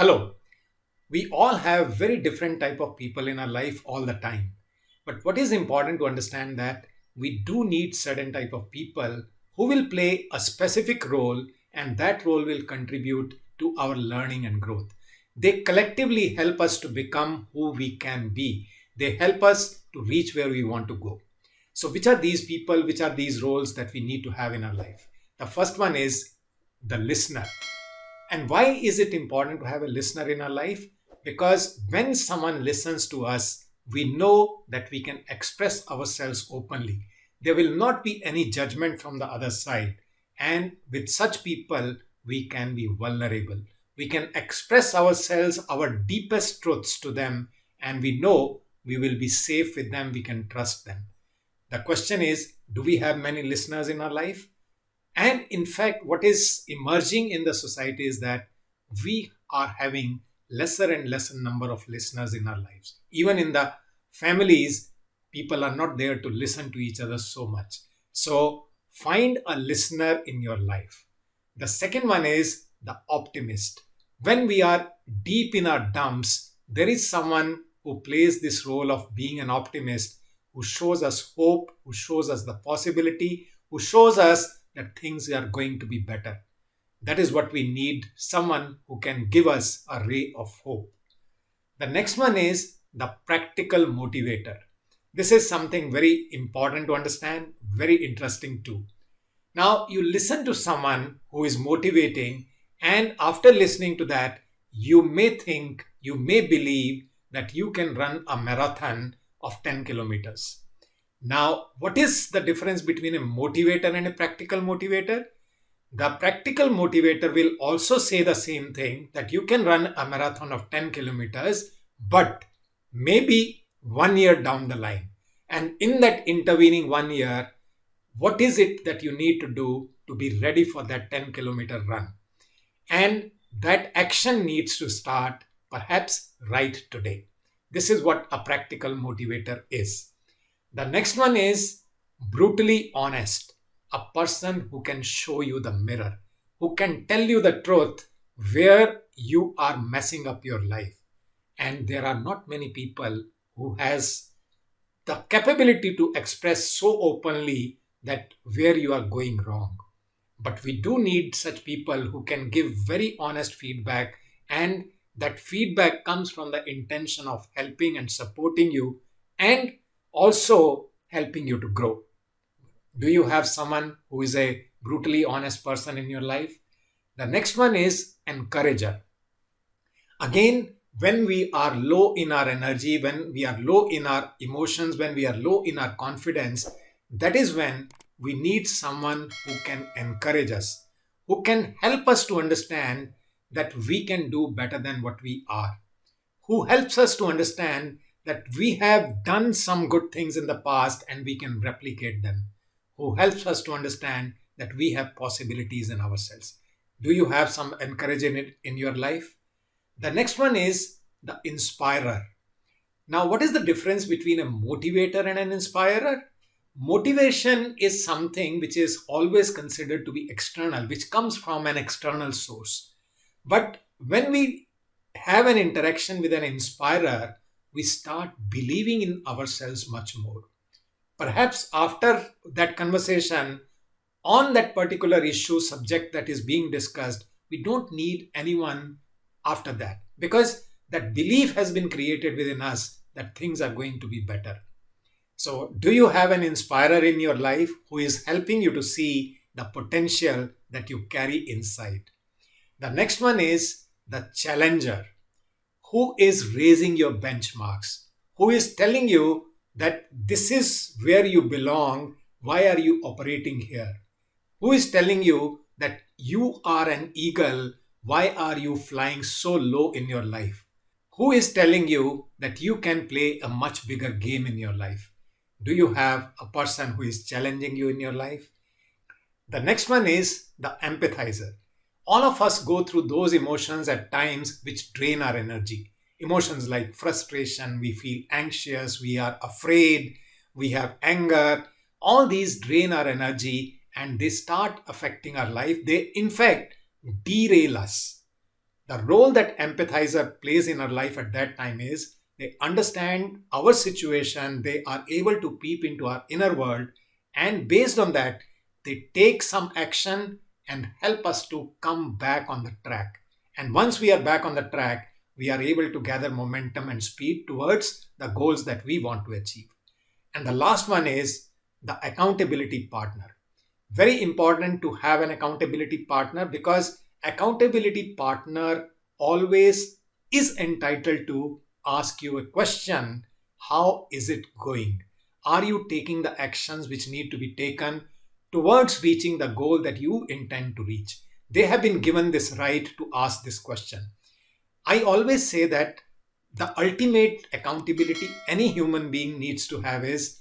Hello. We all have very different type of people in our life all the time. But what is important to understand that we do need certain type of people who will play a specific role, and that role will contribute to our learning and growth. They collectively help us to become who we can be. They help us to reach where we want to go. So which are these people, which are these roles that we need to have in our life? The first one is the listener. And why is it important to have a listener in our life? Because when someone listens to us, we know that we can express ourselves openly. There will not be any judgment from the other side. And with such people, we can be vulnerable. We can express ourselves, our deepest truths to them, and we know we will be safe with them. We can trust them. The question is, do we have many listeners in our life? And in fact, what is emerging in the society is that we are having lesser and lesser number of listeners in our lives. Even in the families, people are not there to listen to each other so much. So find a listener in your life. The second one is the optimist. When we are deep in our dumps, there is someone who plays this role of being an optimist, who shows us hope, who shows us the possibility, who shows us that things are going to be better. That is what we need, someone who can give us a ray of hope. The next one is the practical motivator. This is something very important to understand, very interesting too. Now, you listen to someone who is motivating, and after listening to that, you may think, you may believe that you can run a marathon of 10 kilometers. Now, what is the difference between a motivator and a practical motivator? The practical motivator will also say the same thing, that you can run a marathon of 10 kilometers, but maybe 1 year down the line. And in that intervening 1 year, what is it that you need to do to be ready for that 10-kilometer run? And that action needs to start perhaps right today. This is what a practical motivator is. The next one is brutally honest. A person who can show you the mirror, who can tell you the truth where you are messing up your life. And there are not many people who has the capability to express so openly that where you are going wrong. But we do need such people who can give very honest feedback, and that feedback comes from the intention of helping and supporting you, and also helping you to grow. Do you have someone who is a brutally honest person in your life? The next one is encourager. Again, when we are low in our energy, when we are low in our emotions, when we are low in our confidence, that is when we need someone who can encourage us, who can help us to understand that we can do better than what we are, who helps us to understand that we have done some good things in the past and we can replicate them, who helps us to understand that we have possibilities in ourselves. Do you have some encouragement in your life? The next one is the inspirer. Now, what is the difference between a motivator and an inspirer? Motivation is something which is always considered to be external, which comes from an external source. But when we have an interaction with an inspirer, we start believing in ourselves much more. Perhaps after that conversation on that particular issue, subject that is being discussed, we don't need anyone after that, because that belief has been created within us that things are going to be better. So, do you have an inspirer in your life who is helping you to see the potential that you carry inside? The next one is the challenger, who is raising your benchmarks, who is telling you that this is where you belong, why are you operating here? Who is telling you that you are an eagle, why are you flying so low in your life? Who is telling you that you can play a much bigger game in your life? Do you have a person who is challenging you in your life? The next one is the empathizer. All of us go through those emotions at times which drain our energy. Emotions like frustration, we feel anxious, we are afraid, we have anger. All these drain our energy and they start affecting our life. They, in fact, derail us. The role that empathizer plays in our life at that time is they understand our situation, they are able to peep into our inner world, and based on that, they take some action and help us to come back on the track. And once we are back on the track, we are able to gather momentum and speed towards the goals that we want to achieve. And the last one is the accountability partner. Very important to have an accountability partner, because accountability partner always is entitled to ask you a question: how is it going? Are you taking the actions which need to be taken towards reaching the goal that you intend to reach? They have been given this right to ask this question. I always say that the ultimate accountability any human being needs to have is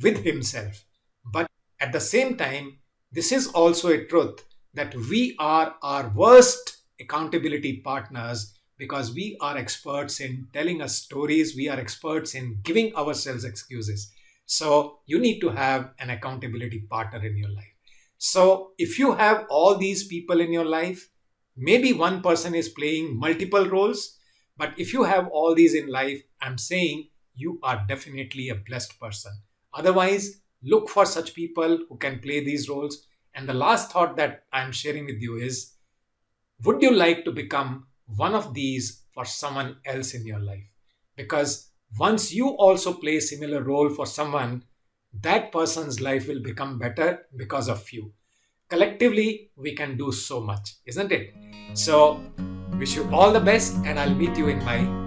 with himself. But at the same time, this is also a truth that we are our worst accountability partners, because we are experts in telling us stories, we are experts in giving ourselves excuses. So you need to have an accountability partner in your life. So if you have all these people in your life, maybe one person is playing multiple roles, but if you have all these in life, I'm saying you are definitely a blessed person. Otherwise, look for such people who can play these roles. And the last thought that I'm sharing with you is, would you like to become one of these for someone else in your life? Because once you also play a similar role for someone, that person's life will become better because of you. Collectively, we can do so much, isn't it? So, wish you all the best, and I'll meet you in my